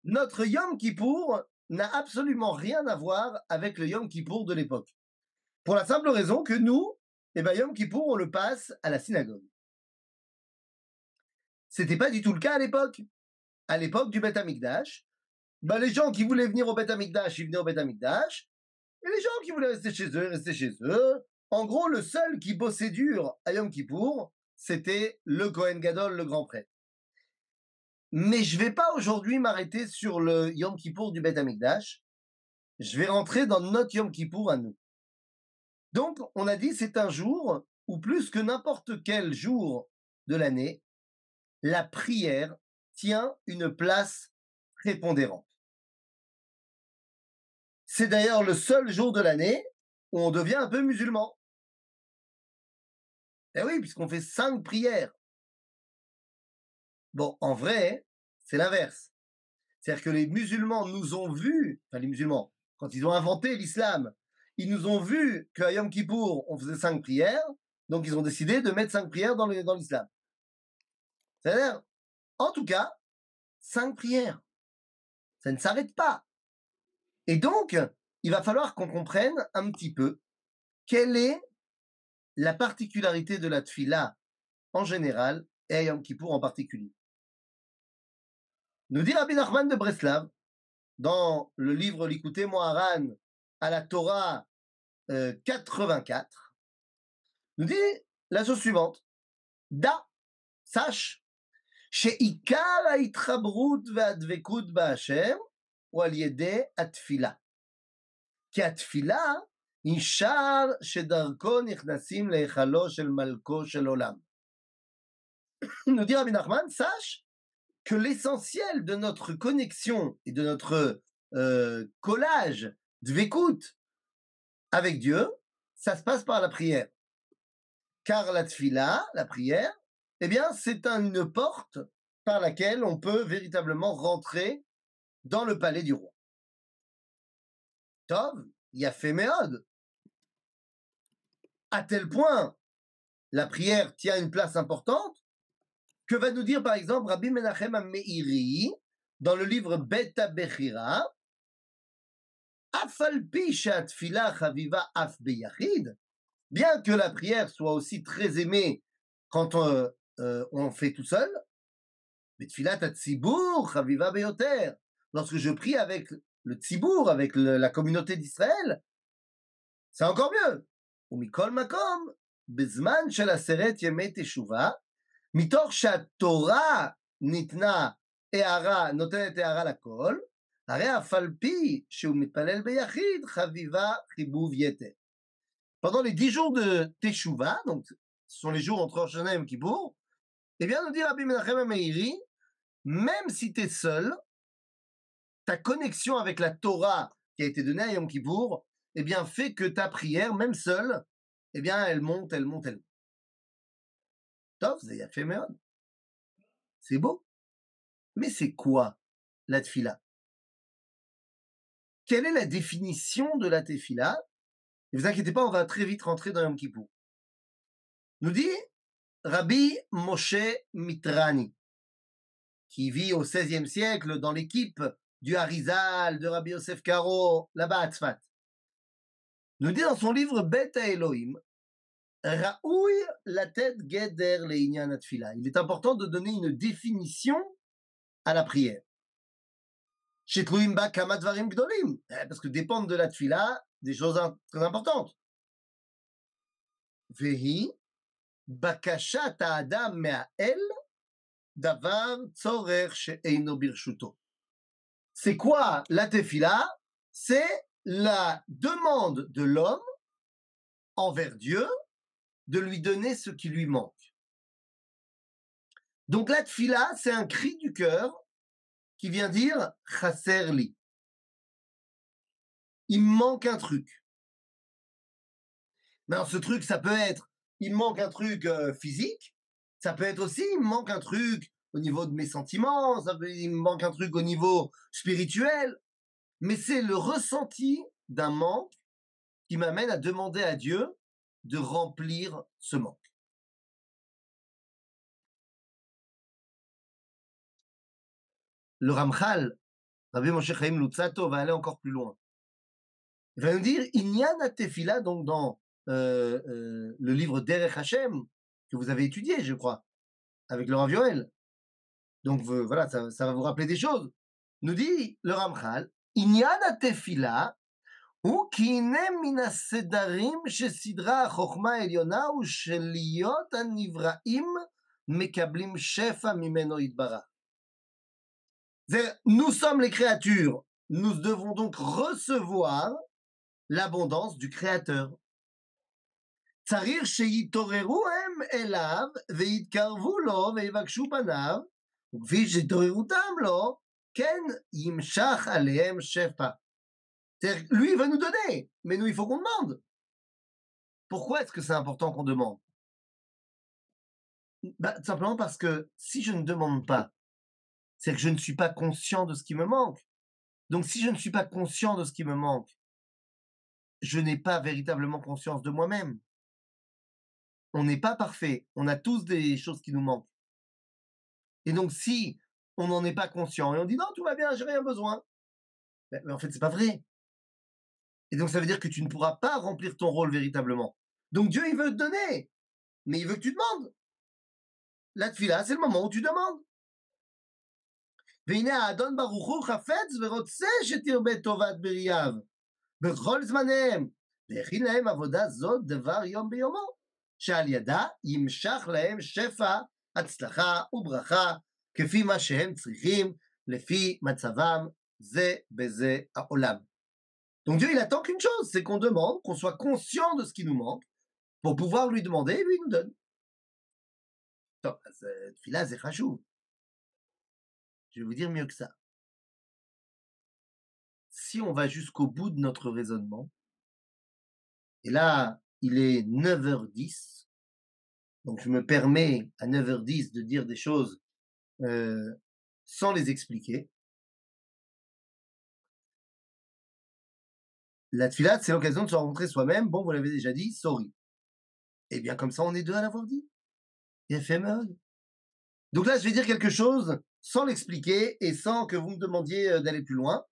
Notre Yom Kippour n'a absolument rien à voir avec le Yom Kippour de l'époque. Pour la simple raison que nous, Yom Kippour, on le passe à la synagogue. C'était pas du tout le cas à l'époque. À l'époque du Beth Amikdash, les gens qui voulaient venir au Beth Amikdash, ils venaient au Beth Amikdash. Et les gens qui voulaient rester chez eux, restaient chez eux. En gros, le seul qui bossait dur à Yom Kippour, c'était le Kohen Gadol, le grand prêtre. Mais je ne vais pas aujourd'hui m'arrêter sur le Yom Kippour du Beth Amikdash. Je vais rentrer dans notre Yom Kippour à nous. Donc, on a dit c'est un jour où plus que n'importe quel jour de l'année, la prière tient une place prépondérante. C'est d'ailleurs le seul jour de l'année où on devient un peu musulman. Eh oui, puisqu'on fait 5 prières. Bon, en vrai, c'est l'inverse. C'est-à-dire que les musulmans nous ont vus, enfin les musulmans, quand ils ont inventé l'islam, ils nous ont vus qu'à Yom Kippour, on faisait 5 prières, donc ils ont décidé de mettre 5 prières dans l'islam. C'est-à-dire, en tout cas, 5 prières. Ça ne s'arrête pas. Et donc, il va falloir qu'on comprenne un petit peu quelle est la particularité de la tfila en général et à Yom Kippour en particulier. Nous dit Rabbi Nachman de Breslav, dans le livre L'Ikouté Moharan à la Torah 84, nous dit la chose suivante. Da, sache, שעיקר ההתחברות והדבקות בהשם הוא על ידי התפילה. כי התפילה היא שער שדרכו נכנסים להיכלו של מלכו של עולם. Nous dit Rabbi Nachman, sache que l'essentiel de notre connexion et de notre collage, dvekut, avec Dieu, ça se passe par la prière. Car la tfila, la prière, eh bien, c'est une porte par laquelle on peut véritablement rentrer dans le palais du roi. Tov, yafé meod. À tel point, la prière tient une place importante, que va nous dire par exemple Rabbi Menachem HaMeiri dans le livre Beta Bechira, Afal pi she'atfila chaviva af beyachid, bien que la prière soit aussi très aimée quand on fait tout seul, Betfilat hatzibur chaviva beyoter, lorsque je prie avec le tzibour, avec la communauté d'Israël, c'est encore mieux. ומכל מקום, בזמן של 10 ימי תשובה, מתוך שהתורה ניתנה הערה, נותנת הערה לכל, הרי אף על פי שהוא מתפלל ביחיד, חביבה חיבוב יתר. Pendant les 10 jours de Teshuvah, donc ce sont les jours entre Rosh Hashanah et Yom Kippour, eh bien nous dit Rabbi Menachem HaMeiri, même si tu es seul, ta connexion avec la Torah qui a été donnée à Yom Kippour, eh bien fait que ta prière, même seule, eh bien elle monte, elle monte, elle monte. Tov, c'est yafé meod. C'est beau. Mais c'est quoi la tfila? Quelle est la définition de la tefila? Ne vous inquiétez pas, on va très vite rentrer dans Yom Kippour. Nous dit Rabbi Moshe Mitrani, qui vit au XVIe siècle dans l'équipe du Harizal, de Rabbi Yosef Karo, là-bas à Tzfat. Nous dit dans son livre Bet Elohim, Raoui la tête geder leïnyan atfila. Il est important de donner une définition à la prière. Shetluim ba kama dvarim gdolim, parce que dépendent de la tfila des choses très importantes. Vehi bakashat ha'adam me'a'el davar tzorech she'eino birshuto. C'est quoi la tefila? C'est la demande de l'homme envers Dieu de lui donner ce qui lui manque. Donc la tfila, c'est un cri du cœur qui vient dire chaser li. Il me manque un truc. Mais alors ce truc, ça peut être, il me manque un truc physique, ça peut être aussi, il me manque un truc au niveau de mes sentiments, il me manque un truc au niveau spirituel, mais c'est le ressenti d'un manque qui m'amène à demander à Dieu de remplir ce manque. Le Ramchal, Rabbi Moshe Chaim Luzzatto va aller encore plus loin. Il va nous dire, Inyan Tefila, donc dans le livre Derech Hashem, que vous avez étudié, je crois, avec le Rav Yoel. Donc voilà, ça va vous rappeler des choses. Nous dit le Ramchal, Inyan Tefila, הוא כי הנה מן הסדרים שסדרה החוכמה העליונה הוא שלהיות הנבראים מקבלים שפע ממנו יתברך. Nous sommes les créatures, nous devons donc recevoir l'abondance du Créateur. צריך שיתעוררו הם אליו ויתקרבו לו ויבקשו פניו, וכפי שהתעוררותם לו, כן ימשך עליהם שפע. Lui, il va nous donner, mais nous, il faut qu'on demande. Pourquoi est-ce que c'est important qu'on demande? Bah, tout simplement parce que si je ne demande pas, c'est que je ne suis pas conscient de ce qui me manque. Donc, si je ne suis pas conscient de ce qui me manque, je n'ai pas véritablement conscience de moi-même. On n'est pas parfait. On a tous des choses qui nous manquent. Et donc, si on n'en est pas conscient et on dit non, tout va bien, j'ai rien besoin, mais en fait, c'est pas vrai. Et donc, ça veut dire que tu ne pourras pas remplir ton rôle véritablement. Donc, Dieu, il veut te donner, mais il veut que tu demandes. La tfila, c'est le moment où tu demandes. והנה האדון ברוך הוא חפץ ורוצה שתרבה טובת בריאיו בכל זמניהם, והכין להם עבודה זאת דבר יום ביומו, שעל ידה ימשך להם שפע, הצלחה וברכה, כפי מה שהם צריכים, לפי מצבם זה בזה העולם. Donc Dieu, il attend qu'une chose, c'est qu'on demande, qu'on soit conscient de ce qui nous manque, pour pouvoir lui demander, et lui il nous donne. טוב, אז תפילה זה חשוב. Je vais vous dire mieux que ça. Si on va jusqu'au bout de notre raisonnement, et là, il est 9h10, donc je me permets à 9h10 de dire des choses sans les expliquer. La tfilat, c'est l'occasion de se rencontrer soi-même. Bon, vous l'avez déjà dit, sorry. Et bien, comme ça, on est deux à l'avoir dit. FME. Donc là, je vais dire quelque chose sans l'expliquer et sans que vous me demandiez d'aller plus loin.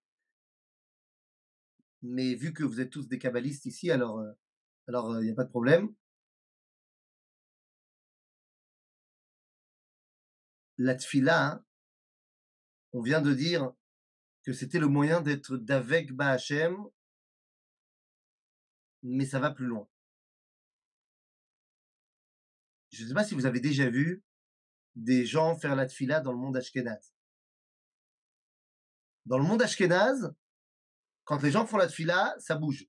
Mais vu que vous êtes tous des kabbalistes ici, alors il n'y a pas de problème. La tfila, hein, on vient de dire que c'était le moyen d'être d'avec Bahachem, mais ça va plus loin. Je ne sais pas si vous avez déjà vu des gens faire la tfila dans le monde ashkénaze. Dans le monde ashkénaze, quand les gens font la tfila, ça bouge.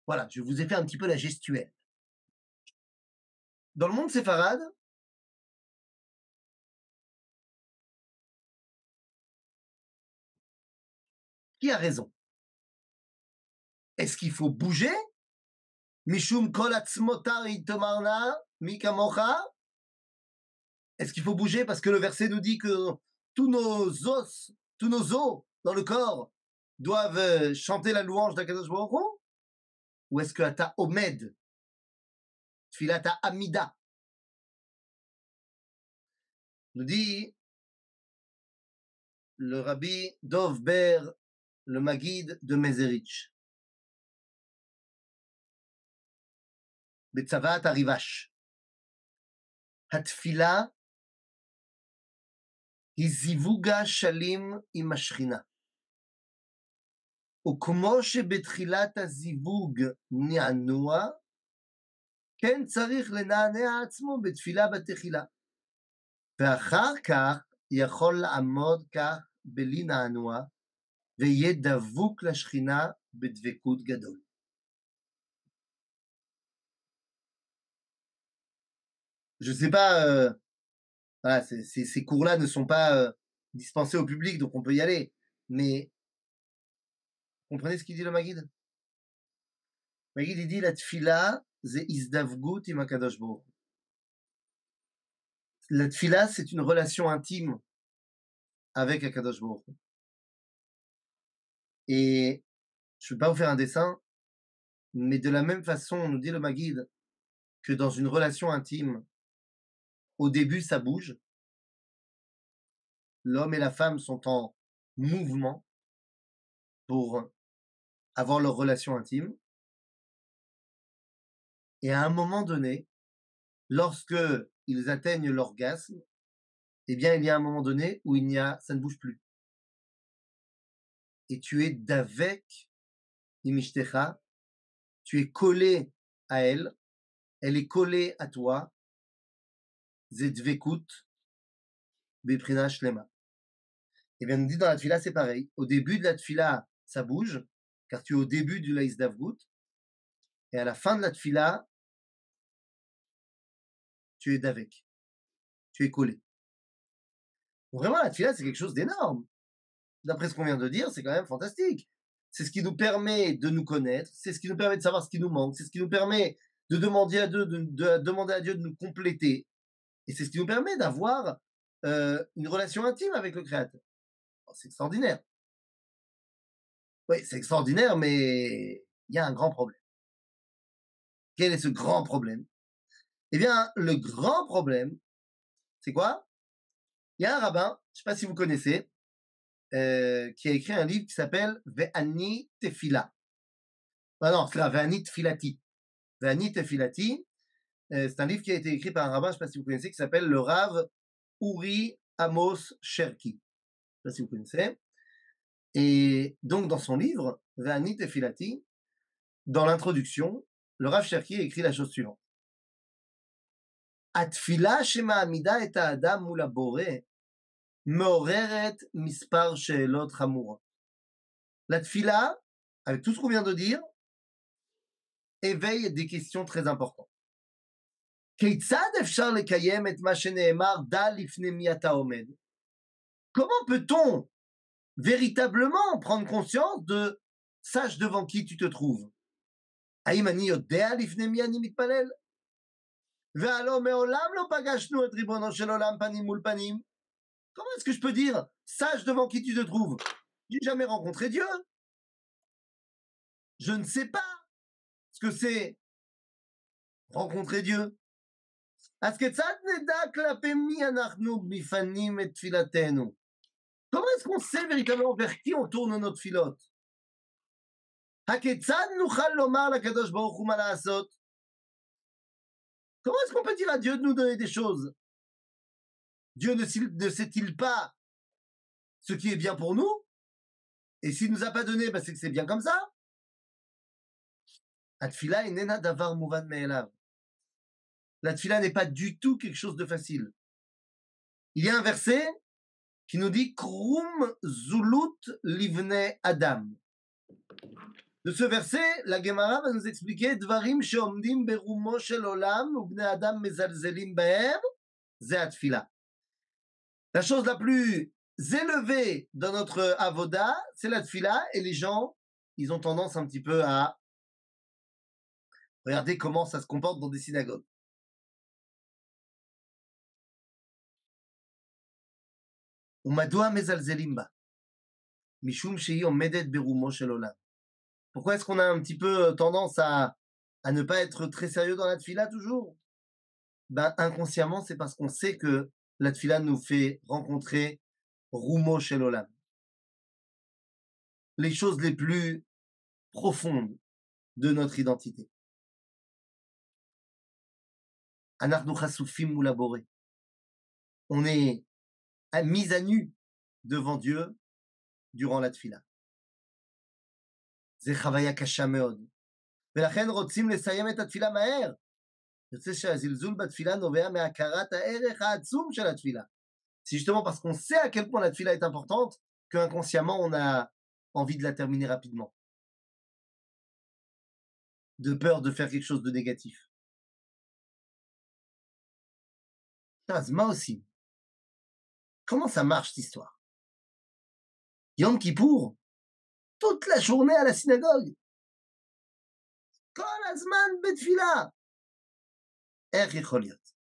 Voilà, je vous ai fait un petit peu la gestuelle. Dans le monde séfarade, qui a raison? Est-ce qu'il faut bouger? Mishum kol atzmotar itomarna mikamocha? Est-ce qu'il faut bouger parce que le verset nous dit que tous nos os dans le corps doivent chanter la louange d'Akadosh Baruch Hu? Ou est-ce que ata omed, tfilata amida, nous dit le rabbi Dov Ber, le Maguide de Mezerich, Betzavat Arivash. התפילה היא זיווג השלים עם השכינה. וכמו שבתחילת הזיווג נענוע, כן צריך לנענע עצמו בתפילה בתחילה. ואחר כך יכול לעמוד כך בלי נענוע, ויהיה דבוק לשכינה בדבקות גדול. Je sais pas, voilà, ces cours-là ne sont pas dispensés au public, donc on peut y aller. Mais comprenez ce qu'il dit le Maguide? Le Maguide, il dit la tfila, c'est izdavgut im HaKadosh Baruch Hu. La tfila, c'est une relation intime avec HaKadosh Baruch Hu. Et je ne vais pas vous faire un dessin, mais de la même façon, on nous dit le Maguide, que dans une relation intime, au début, ça bouge. L'homme et la femme sont en mouvement pour avoir leur relation intime. Et à un moment donné, lorsque ils atteignent l'orgasme, eh bien, il y a un moment donné où ça ne bouge plus. Et tu es d'avec Imishtécha, tu es collé à elle est collée à toi, Zedvekut, Beprina Shlema. Et bien, on dit dans la tfila, c'est pareil. Au début de la tfila, ça bouge, car tu es au début du Laïs Davgout. Et à la fin de la tfila, tu es d'avec. Tu es collé. Donc vraiment, la tfila, c'est quelque chose d'énorme. D'après ce qu'on vient de dire, c'est quand même fantastique. C'est ce qui nous permet de nous connaître, c'est ce qui nous permet de savoir ce qui nous manque, c'est ce qui nous permet de demander à Dieu de nous compléter. Et c'est ce qui nous permet d'avoir une relation intime avec le Créateur. C'est extraordinaire. Oui, c'est extraordinaire, mais il y a un grand problème. Quel est ce grand problème? Eh bien, le grand problème, c'est quoi? Il y a un rabbin, je ne sais pas si vous connaissez, qui a écrit un livre qui s'appelle Ve'ani Tefila. Ah non, c'est Ve'ani Tefilati. Ve'ani Tefilati, c'est un livre qui a été écrit par un rabbin, je ne sais pas si vous connaissez, qui s'appelle le Rav Uri Amos Cherki. Je ne sais pas si vous connaissez. Et donc, dans son livre, Ve'ani Tefilati, dans l'introduction, le Rav Cherki a écrit la chose suivante. התפילה שמעמידה את האדם מול הבורא מעוררת מספר שאלות חמורות. La tfila, avec tout ce qu'on vient de dire, éveille des questions très importantes. כיצד אפשר לקיים את מה שנאמר דע לפני מי אתה עומד? Comment peut-on véritablement prendre conscience de sache devant qui tu te trouves? האם אני יודע לפני מי אני מתפלל? והלא מעולם לא פגשנו את ריבונו של עולם פנים מול פנים. Comment est-ce que je peux dire sache devant qui tu te trouves? J'ai jamais rencontré Dieu. Je ne sais pas ce que c'est rencontrer Dieu. אז כיצד נדע כלפי מי אנחנו מפנים את תפילתנו? Comment est-ce qu'on sait véritablement vers qui on tourne nos tfilotes? הכיצד נוכל לומר לקדוש ברוך הוא מה לעשות? Comment est-ce qu'on peut dire à Dieu de nous donner des choses? Dieu ne sait-il pas ce qui est bien pour nous? Et s'il ne nous a pas donné, c'est que c'est bien comme ça. התפילה איננה דבר מובן מאליו. La tfila n'est pas du tout quelque chose de facile. Il y a un verset qui nous dit Krum Zulut Livne Adam. De ce verset, la Gemara va nous expliquer Dvarim sheomdim berumo shel olam ubne Adam mezalzelim bahem, ze atfila. La chose la plus élevée dans notre avoda, c'est la tfila, et les gens, ils ont tendance un petit peu à regarder comment ça se comporte dans des synagogues. ומדוע מזלזלים בה? משום שהיא עומדת ברומו של עולם. Pourquoi est-ce qu'on a un petit peu tendance à ne pas être très sérieux dans la tfila toujours? Inconsciemment, c'est parce qu'on sait que la tfila nous fait rencontrer roumo shel olam. Les choses les plus profondes de notre identité. Anachnu chasufim moula boré. On est mis à nu devant Dieu durant la tfila. זה חוויה קשה מאוד. ולכן רוצים לסיים את התפילה מהר. יוצא שהזלזול בתפילה נובע מהכרת הערך העצום של התפילה. C'est justement parce qu'on sait à quel point la tfila est importante qu'inconsciemment on a envie de la terminer rapidement. De peur de faire quelque chose de négatif. אז מה עושים? Comment ça marche cette histoire? Yom Kippour, toute la journée à la synagogue. כל הזמן בתפילה. איך יכול להיות?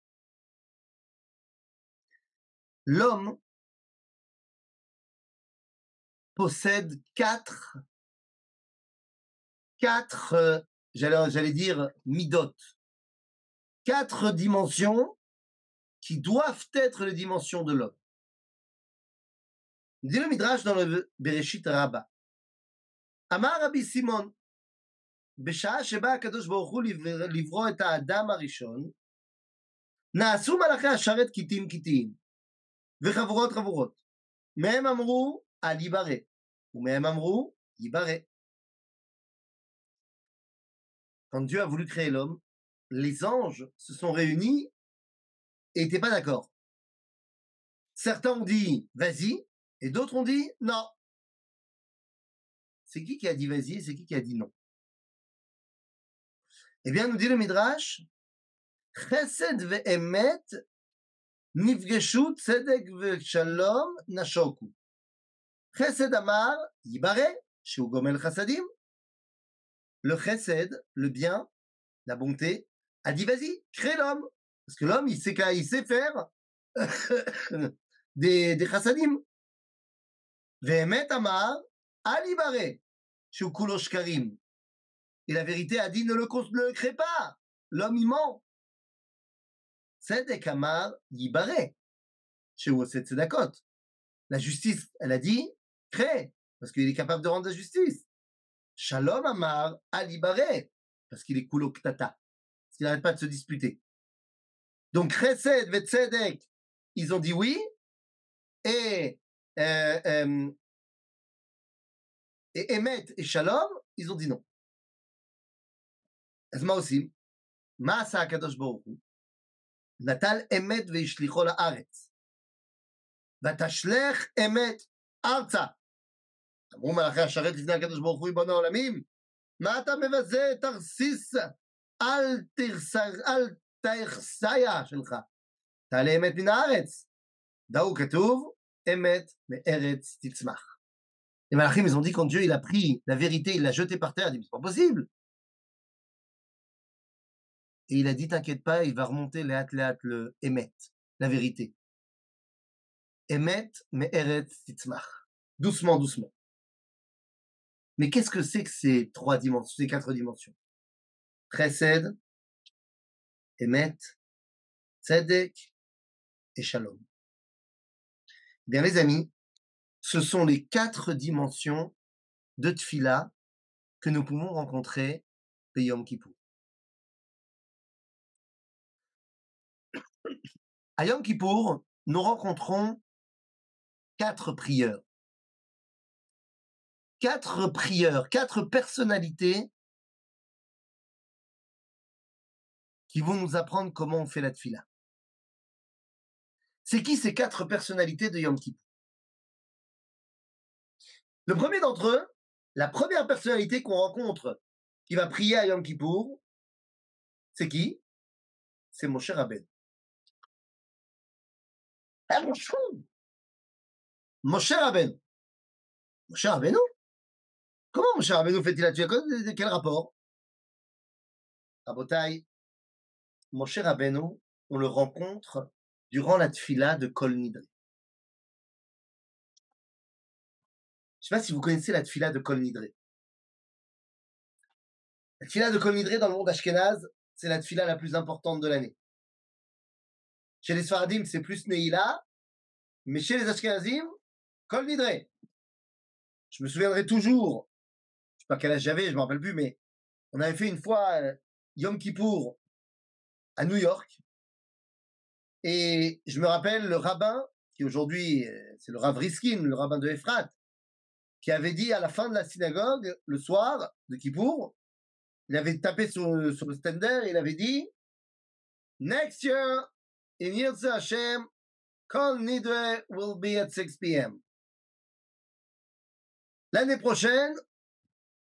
L'homme possède quatre, j'allais dire midot. 4 dimensions qui doivent être les dimensions de l'homme. Dit le Midrash dans le Bereshit Rabbah. Amar Rabbi Simon, בשעה שבא הקדוש ברוך הוא לברוא את האדם הראשון, נעשו מלאכי השרת קיטים קיטיים, וחבורות חבורות. מהם אמרו, אל ייברא, ומהם אמרו, ייברא. Quand Dieu a voulu créer l'homme, les anges se sont réunis et n'étaient pas d'accord. Certains ont dit vas-y, et d'autres ont dit non. C'est qui a dit vas-y et c'est qui a dit non? Eh bien, nous dit le Midrash, Chesed ve'emet nifgeshu tzedek ve'shalom nashoku. Chesed amar yibare shu gomel chasadim. Le chesed, le bien, la bonté, a dit vas-y, crée l'homme. Parce que l'homme, il sait faire des chassadim. Ve'emet amar al yibare shu kulo shkarim. Et la vérité a dit ne le crée pas. L'homme, il ment. Tzedek amar yibare shu oseh tzedakot. La justice, elle a dit crée, parce qu'il est capable de rendre la justice. Shalom amar al yibare, parce qu'il est kulo ktata. Parce qu'il n'arrête pas de se disputer. Donc chesed ve tzedek, ils ont dit oui, et emet et shalom, ils ont dit non. אז מה עושים? מה עשה הקדוש ברוך הוא? נטל אמת והשליחו לארץ. ותשלך אמת ארצה. אמרו מלאכי השרת לפני הקדוש ברוך הוא ריבון העולמים, מה אתה מבזה תרסיס אל תחסיה שלך, תעלה אמת מן הארץ. דאו כתוב, אמת מארץ תצמח. Les malachim, ils ont dit quand Dieu il a pris la vérité, il l'a jetée par terre, il a dit c'est pas possible. Et il a dit t'inquiète pas, il va remonter le Emet, la vérité. Emet me'eretz titzmach. Doucement, doucement. Mais qu'est-ce que c'est que ces 3 dimensions, ces 4 dimensions? Chesed, Emet, Tzedek et Shalom. Bien les amis, ce sont les 4 dimensions de Tfila que nous pouvons rencontrer le Yom Kippour. À Yom Kippour, nous rencontrons 4 prieurs. 4 prieurs, 4 personnalités qui vont nous apprendre comment on fait la Tfila. C'est qui ces 4 personnalités de Yom Kippour? Le premier d'entre eux, la première personnalité qu'on rencontre qui va prier à Yom Kippour, c'est qui? C'est Moshe Rabbeinu. Moshe Rabbeinu. Moshe Rabbeinu? Comment Moshe Rabbeinu fait-il la Tfila? Quel rapport? Rabotai, Moshe Rabbeinu, on le rencontre durant la Tfila de Kol Nidre. Je ne sais pas si vous connaissez la Tfila de Kol Nidre. La Tfila de Kol Nidre dans le monde ashkénaze, c'est la Tfila la plus importante de l'année. Chez les Sfaradim, c'est plus Neila, mais chez les Ashkenazim, Kol Nidre. Je me souviendrai toujours, je ne sais pas quel âge j'avais, je ne me rappelle plus, mais on avait fait une fois Yom Kippour à New York. Et je me rappelle le rabbin, qui aujourd'hui, c'est le Rav Riskin, le rabbin de Ephrat, qui avait dit à la fin de la synagogue, le soir de Kippour, il avait tapé sur le stender et il avait dit Next year, in Yirtzeh Hashem, Kol Nidre will be at 6 p.m. L'année prochaine,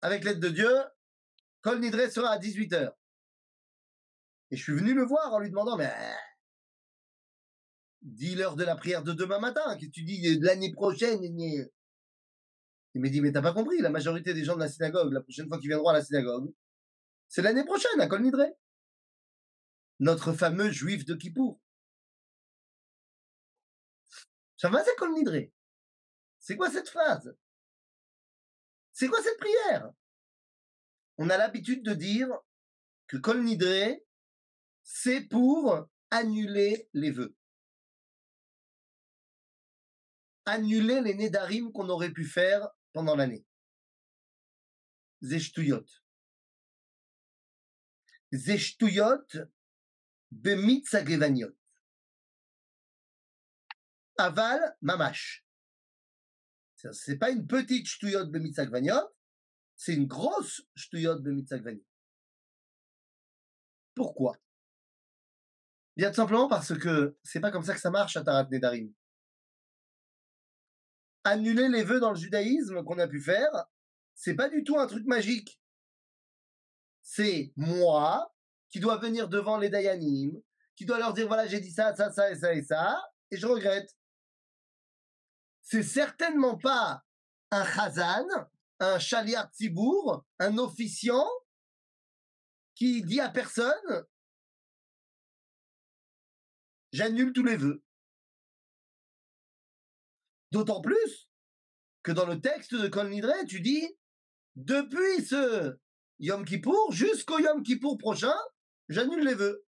avec l'aide de Dieu, Kol Nidre sera à 18h. Et je suis venu le voir en lui demandant mais dis l'heure de la prière de demain matin, que tu dis de l'année prochaine. Il m'a dit, mais t'as pas compris, la majorité des gens de la synagogue, la prochaine fois qu'ils viendront à la synagogue, c'est l'année prochaine, à Kol Nidre. Notre fameux juif de Kippour. Ça va, c'est Kol Nidre. C'est quoi cette phrase? C'est quoi cette prière? On a l'habitude de dire que Kol Nidre, c'est pour annuler les vœux. Annuler les nédarim qu'on aurait pu faire pendant l'année. Zeshtuyot. Zeshtuyot bemitzagevaniot. Aval, mamash. C'est pas une petite shtuyot bemitzagevaniot, c'est une grosse shtuyot bemitzagevaniot. Pourquoi? Bien tout simplement parce que c'est pas comme ça que ça marche à Tarat Nedarim. Annuler les vœux dans le judaïsme qu'on a pu faire, c'est pas du tout un truc magique. C'est moi qui dois venir devant les Dayanim, qui dois leur dire voilà, j'ai dit ça, ça, ça et ça et ça, et je regrette. C'est certainement pas un chazan, un shaliach tzibour, un officiant qui dit à personne j'annule tous les vœux. D'autant plus que dans le texte de Kol Nidre, tu dis depuis ce Yom Kippour jusqu'au Yom Kippour prochain, j'annule les vœux.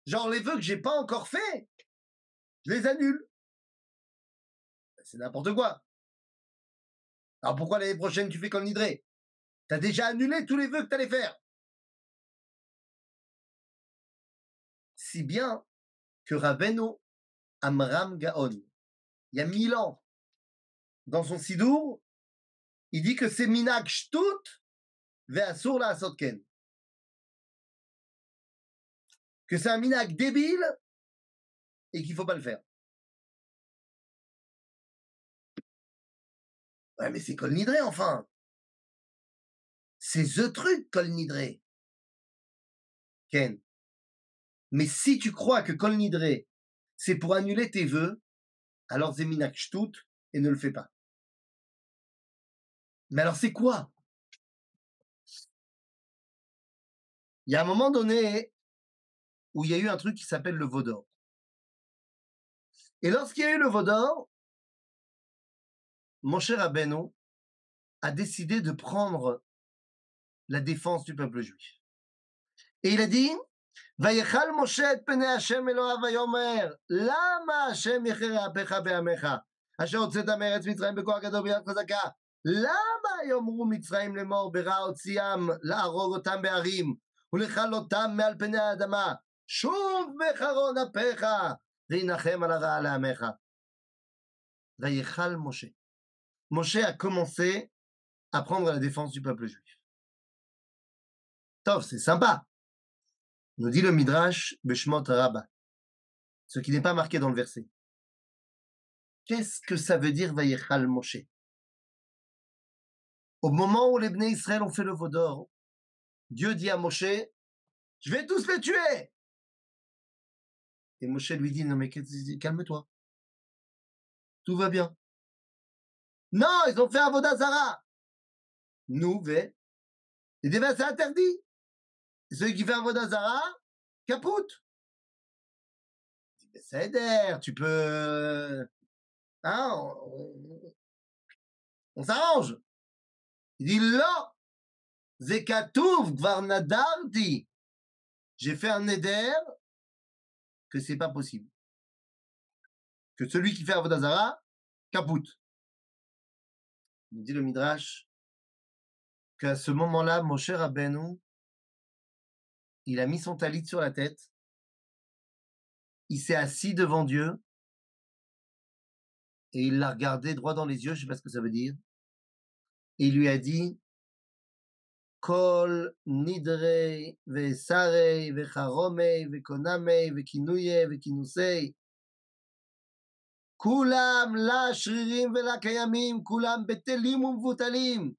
Genre les vœux que j'ai pas encore faits, je les annule. C'est n'importe quoi. Alors pourquoi l'année prochaine tu fais Kol Nidre? T'as déjà annulé tous les vœux que t'allais faire. Si bien que Rabbeinu Amram Gaon, il y a 1000 ans, dans son Sidour, il dit que c'est Minak Shtut ve'asur la asotken. Que c'est un Minak débile et qu'il ne faut pas le faire. Ouais, mais c'est Kol Nidre, enfin. C'est the truc, Kol Nidre. Ken. Mais si tu crois que Kol Nidre, c'est pour annuler tes vœux, alors c'est Minak Shtut et ne le fais pas. Mais alors c'est quoi? Il y a un moment donné où il y a eu un truc qui s'appelle le Vaudor. Et lorsqu'il y a eu le Vaudor, mon cher Rabbeinu a décidé de prendre la défense du peuple juif. Et il a dit ויכל משה את פני השם אלוהיו ויאמר למה השם יכרה אפיך בעמך אשר הוצאת מארץ מצרים בכוח גדול ביד חזקה למה יאמרו מצרים לאמור ברע הוציאם להרוג אותם בהרים ולכלותם מעל פני האדמה שוב בחרון אפיך וינחם על הרע לעמך. ויכל משה. Moshe a commencé à prendre la défense du peuple juif. Tov, c'est sympa. Nous dit le Midrash Beshmot Rabbah, ce qui n'est pas marqué dans le verset. Qu'est-ce que ça veut dire Vayechal Moshe? Au moment où les Bnei Israël ont fait le Vaudor, Dieu dit à Moshe, je vais tous les tuer. Et Moshe lui dit, non mais calme-toi, tout va bien. Non, ils ont fait un Vodazara. Nous, et bien c'est interdit. Et celui qui fait un Vodazara, capoute. C'est d'air, tu peux... Hein, on s'arrange. Il dit, là, Zekatouf, Gvarnadardi. J'ai fait un neder que c'est pas possible. Que celui qui fait Avodazara, capoute. Il dit le Midrash qu'à ce moment-là, Moshe Rabbeinu, il a mis son talit sur la tête, il s'est assis devant Dieu et il l'a regardé droit dans les yeux, je sais pas ce que ça veut dire, et il lui a dit Kol nidrei ve'sarei ve'charomei ve'konamei ve'kinuyei ve'kinusei כולם לה שרירים ולה קיימים, כולם בטלים ומבוטלים.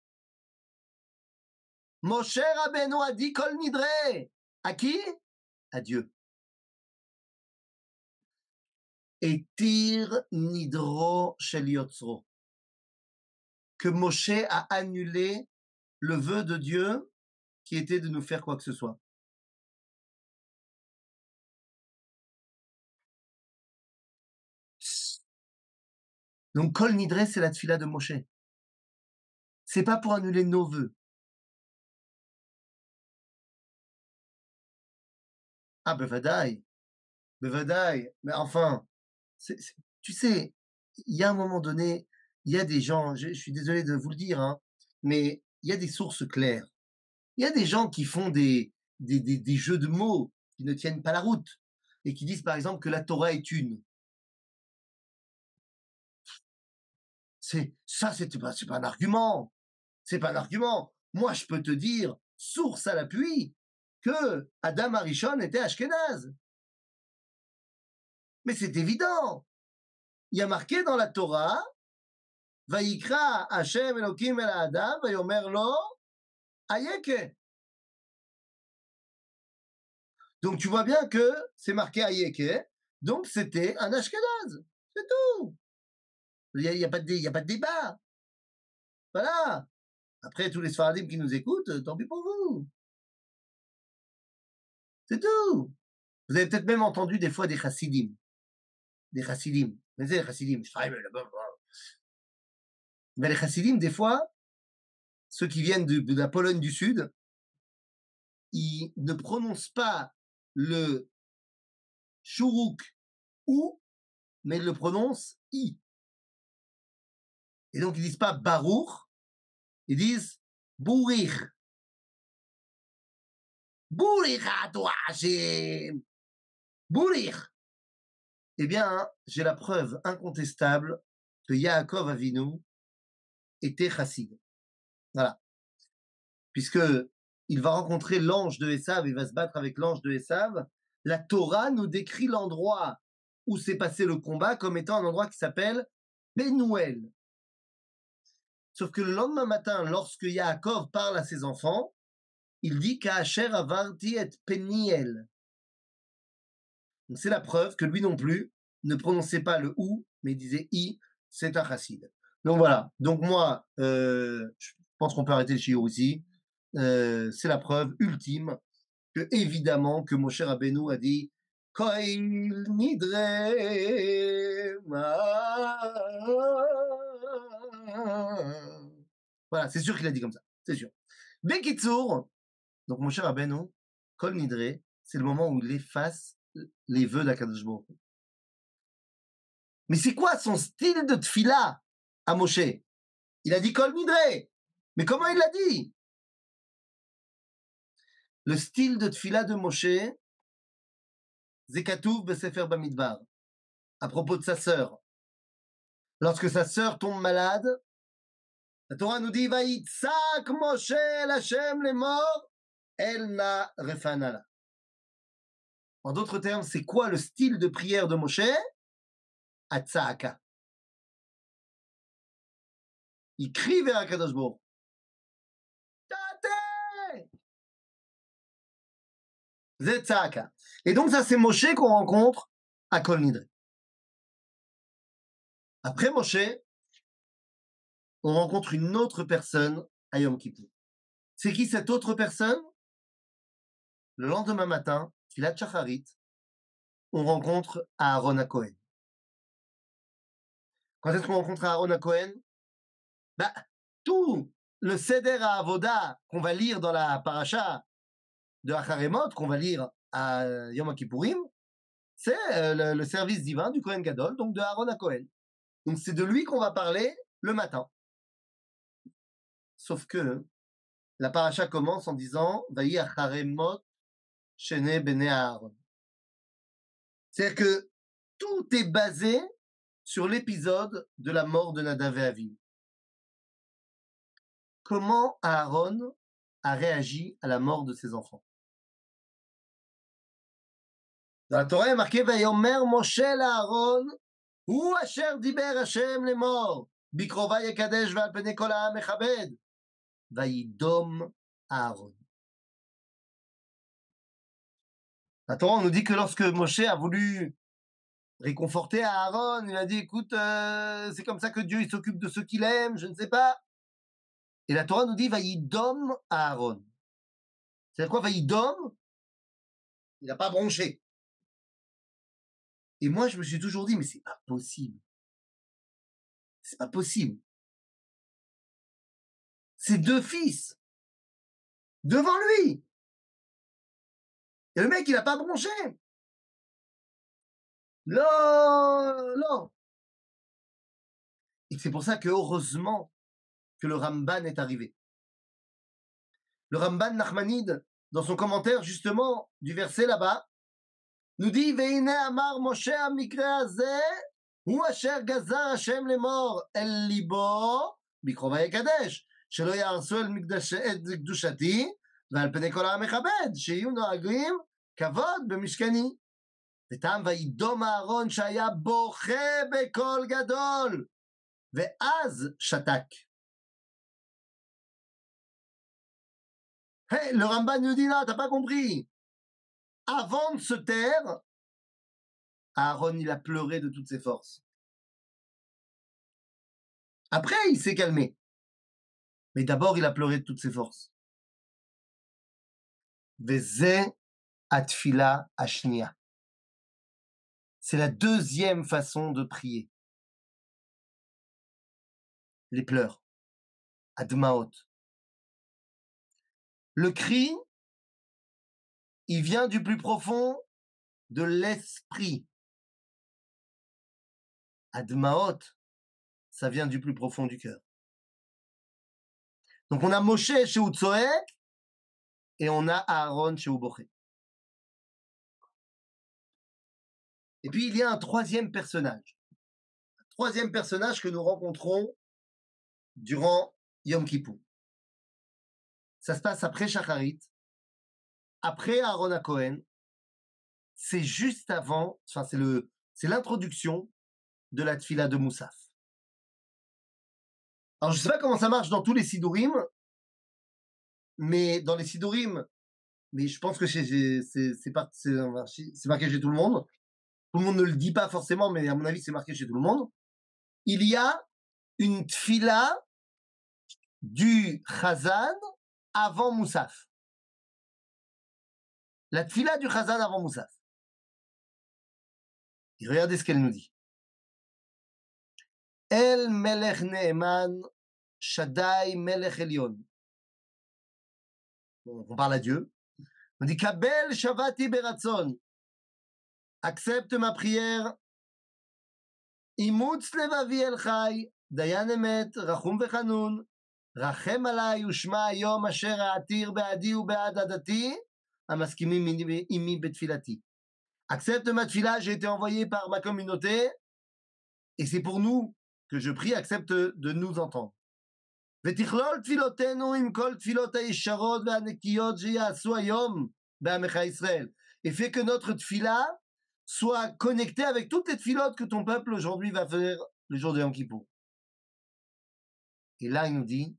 Moshe Rabbeinu a dit Kol Nidre. À qui? À Dieu. Et tir nidro shel yotzro. Que Moshe a annulé le vœu de Dieu qui était de nous faire quoi que ce soit. Donc Kol Nidre, c'est la tfila de Moshe. C'est pas pour annuler nos vœux. Ah, bevadaï. Mais enfin, tu sais, il y a un moment donné, il y a des gens, je suis désolé de vous le dire, hein, mais il y a des sources claires. Il y a des gens qui font des jeux de mots qui ne tiennent pas la route et qui disent par exemple que la Torah est une. C'est pas un argument. C'est pas un argument. Moi, je peux te dire, source à l'appui, que Adam Arishon était Ashkenaz. Mais c'est évident. Il y a marqué dans la Torah, Vayikra Hashem Elokim el Adam, Vayomer lo Ayeke. Donc tu vois bien que c'est marqué Ayeke, donc c'était un Ashkenaz. C'est tout. Il y a pas de débat. Voilà. Après, tous les Sfaradim qui nous écoutent, tant pis pour vous. C'est tout. Vous avez peut-être même entendu des fois des chassidim. Des chassidim. Vous savez, les chassidim, je travaille là-bas. Mais les chassidim, des fois, ceux qui viennent de la Pologne du Sud, ils ne prononcent pas le shuruk ou, mais ils le prononcent i. Et donc, ils disent pas baruch, ils disent bourich. Bourich à toi, bourich. Eh bien, hein, j'ai la preuve incontestable que Yaakov Avinu était chassid. Voilà. Puisque il va rencontrer l'ange de Esav, il va se battre avec l'ange de Esav. La Torah nous décrit l'endroit où s'est passé le combat comme étant un endroit qui s'appelle Penuel. Sauf que le lendemain matin, lorsque Yaakov parle à ses enfants, il dit qu'Asher avarti et Peniel. Donc c'est la preuve que lui non plus ne prononçait pas le ou, mais il disait i, c'est un chassid. Donc voilà. Donc moi, je pense qu'on peut arrêter le shiur ici. C'est la preuve ultime que évidemment que Moshe Rabbeinu a dit Koil nidre Voilà, c'est sûr qu'il a dit comme ça, c'est sûr. Bekitsour, donc Moshe Rabbeinu, Kol nidre, c'est le moment où il efface les vœux d'Akadosh Baruch Hu. Mais c'est quoi son style de tfila à Moshe? Il a dit Kol nidre, mais comment il l'a dit? Le style de tfila de Moshe, Zekatouf Besefer Bamidbar, à propos de sa sœur. Lorsque sa sœur tombe malade, la Torah nous dit Vaïtsak Moshe Hashem les morts, El na refanala. En d'autres termes, c'est quoi le style de prière de Moshe? Atsaaka. Il crie vers Akadosh Baruch. Tate! Zetsaaka. Et donc, ça, c'est Moshe qu'on rencontre à Kol Nidre. Après Moshe, on rencontre une autre personne à Yom Kippur. C'est qui cette autre personne? Le lendemain matin, Filat Shacharit, on rencontre Aaron à Cohen. Quand est-ce qu'on rencontre Aaron à Cohen? Bah, tout le Seder à Avoda qu'on va lire dans la paracha de Acharemot, qu'on va lire à Yom Kippourim, c'est le service divin du Cohen Gadol, donc de Aaron à Cohen. Donc c'est de lui qu'on va parler le matin. Sauf que la paracha commence en disant Vayi Acharemot Shene Bene Aaron. C'est-à-dire que tout est basé sur l'épisode de la mort de Nadav et Avihu. Comment Aaron a réagi à la mort de ses enfants? Dans la Torah, il est marqué Vayomer Moshe l'Aaron, Hu asher diber Hashem lemor, Bikrova yekadesh ve'al pnei kol ha'am mechabed, Vayidom Aaron. La Torah nous dit que lorsque Moshe a voulu réconforter Aaron, il a dit écoute, c'est comme ça que Dieu il s'occupe de ceux qu'il aime, je ne sais pas. Et la Torah nous dit Vayidom Aaron. C'est quoi Vayidom? Il n'a pas bronché. Et moi, je me suis toujours dit, mais c'est pas possible. C'est pas possible. Ses deux fils, devant lui. Et le mec, il n'a pas bronché. Non, non. Et c'est pour ça que heureusement que le Ramban est arrivé. Le Ramban Nachmanide, dans son commentaire justement du verset là-bas, nous dit Veine amar Moshe amikra hazeh hu asher gazar Hashem lemor el libo mikrovay kadesh shelo yaharsu el mikdash et kedushati ועל פני כל העם מכבד, שיהיו נוהגים כבוד במשכני. וטעם וידום אהרון שהיה בוכה בקול גדול, ואז שתק. Hey, le Ramban nous dit là, t'as pas compris. Avant de se taire, Aaron, il a pleuré de toutes ses forces. Après, il s'est calmé. Mais d'abord, il a pleuré de toutes ses forces. Veze atfila ashnia. C'est la deuxième façon de prier. Les pleurs. Admaot. Le cri, il vient du plus profond de l'esprit. Admaot, ça vient du plus profond du cœur. Donc on a Moshe chez Utsoek et on a Aaron chez Uboché. Et puis il y a un troisième personnage. Un troisième personnage que nous rencontrons durant Yom Kippour. Ça se passe après Shacharit, après Aaron à Cohen. C'est juste avant, enfin c'est l'introduction de la Tfila de Moussaf. Alors je ne sais pas comment ça marche dans tous les Sidurim, mais dans les Sidurim, mais je pense que c'est marqué chez tout le monde. Tout le monde ne le dit pas forcément, mais à mon avis, c'est marqué chez tout le monde. Il y a une tfila du Chazan avant Moussaf. La tfila du Chazan avant Moussaf. Et regardez ce qu'elle nous dit. El Melech Neeman Shaddai Melech Elyon. Bon, on parle à Dieu. On dit Kabel Shavati Beratzon. Accepte ma prière. Imutz Levavi El Chai. Dayan Emet. Rachum Vechanun. Rachem alai ushma hayom asher ha'atir be'adi u'be'ad adati hamaskimim imi betfilati. Accepte ma tfila, j'ai été envoyé par ma communauté et c'est pour nous que je prie, accepte de nous entendre. Vetichlol tfilotenu im kol tfilot ha'yesharot ve'hanekiyot she'yasu hayom be'amecha Israël. Et fais que notre tfila soit connectée avec toutes les tfilotes que ton peuple aujourd'hui va faire le jour de Yom Kippour. Et là, il nous dit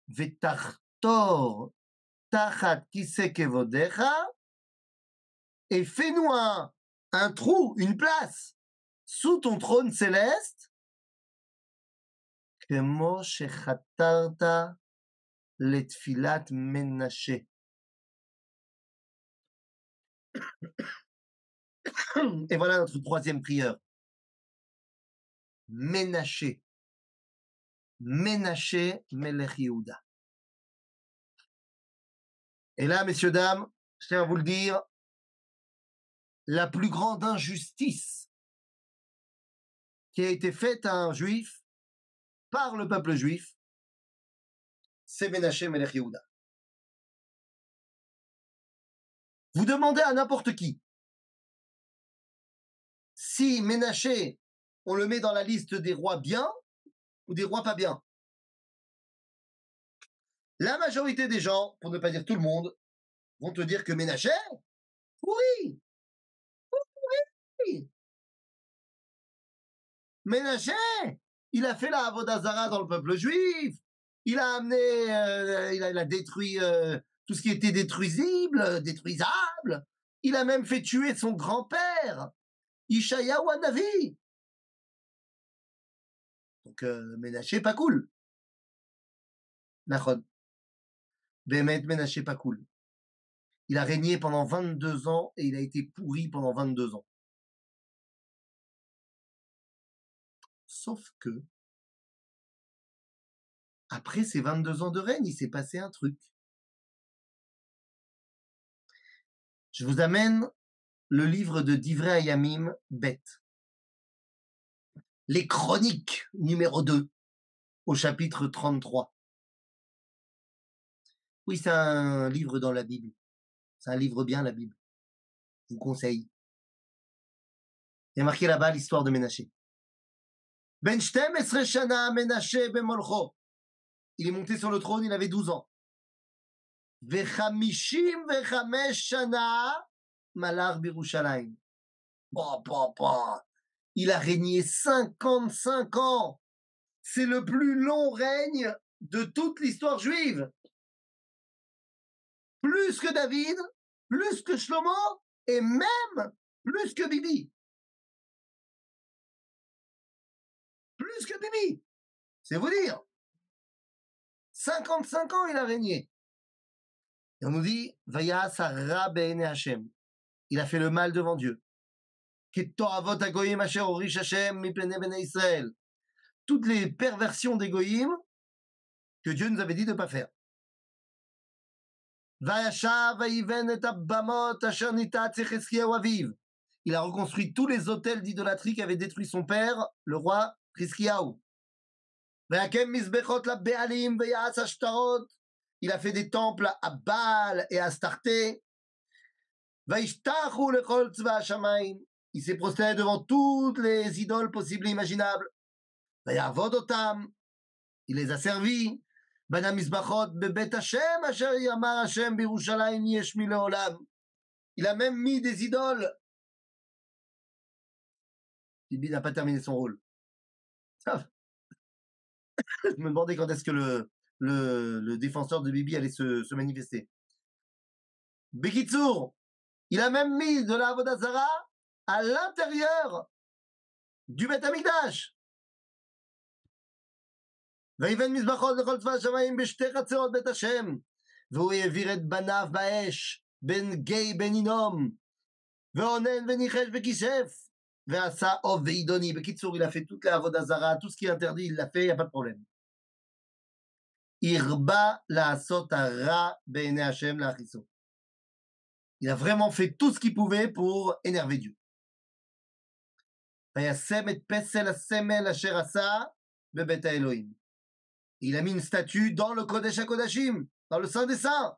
Vetachtor tachat kise kevodecha, et fais-nous un trou, une place sous ton trône céleste, kemo shechatarta letfilat Menaché. Et voilà notre troisième prière. Menaché. Menaché Melech Yehuda. Et là, messieurs, dames, je tiens à vous le dire, la plus grande injustice qui a été faite à un juif par le peuple juif, c'est Menaché Melech Yehuda. Vous demandez à n'importe qui si Menaché, on le met dans la liste des rois bien ou des rois pas bien. La majorité des gens, pour ne pas dire tout le monde, vont te dire que Menaché, oui, oui. Menaché, il a fait la Avodah Zara dans le peuple juif, il a amené, il a détruit tout ce qui était détruisible, détruisable, il a même fait tuer son grand-père, Ishayahu Hanavi. Donc Menaché, pas cool. Nachon. Bémet Menaché, pas cool. Il a régné pendant 22 ans et il a été pourri pendant 22 ans. Sauf que, après ces 22 ans de règne, il s'est passé un truc. Je vous amène le livre de Divrei Hayamim, Bet. Les Chroniques, numéro 2, au chapitre 33. Oui, c'est un livre dans la Bible. C'est un livre bien, la Bible. Je vous conseille. Il y a marqué là-bas l'histoire de Ménaché. Ben Shtem Esre Shana Ménaché Ben Molcho. Il est monté sur le trône, il avait 12 ans. Vechamishim vechamesh shana malach birushalayim. Il a régné 55 ans. C'est le plus long règne de toute l'histoire juive. Plus que David, plus que Shlomo, et même plus que Bibi. Plus que Bibi. C'est vous dire. 55 ans il a régné. Et on nous dit, Vaya Sarah Be'ene Hashem. Il a fait le mal devant Dieu. Toutes les perversions des goïms que Dieu nous avait dit de ne pas faire. Il a reconstruit tous les hôtels d'idolâtrie qu'avait détruit son père, le roi Hiskiyahu. Il a fait des temples à Baal et à Astarté. Il s'est prosterné devant toutes les idoles possibles et imaginables. Il les a servis. Il a même mis des idoles. Bibi n'a pas terminé son rôle. Je me demandais quand est-ce que le défenseur de Bibi allait se manifester. Bekitsour, il a même mis de la Avodah Zara à l'intérieur du Beth Amikdash. ויבן מזבחות לכל צבא השמיים בשתי חצרות בית השם, והוא העביר את בניו באש, בן גיא בן הינום, ואונן וניחש וכישף, ועשה אוב ועידוני. בקיצור, il a fait toute la Avodah Zara, tout ce qui est interdit, il l'a fait, il n'y a pas de problème. הרבה לעשות הרע בעיני השם להכעיסו. Il a vraiment fait tout ce qu'il pouvait pour énerver Dieu. וישם את פסל הסמל אשר עשה בבית האלוהים. Il a mis une statue dans le Kodesh HaKodashim, dans le Saint des Saints.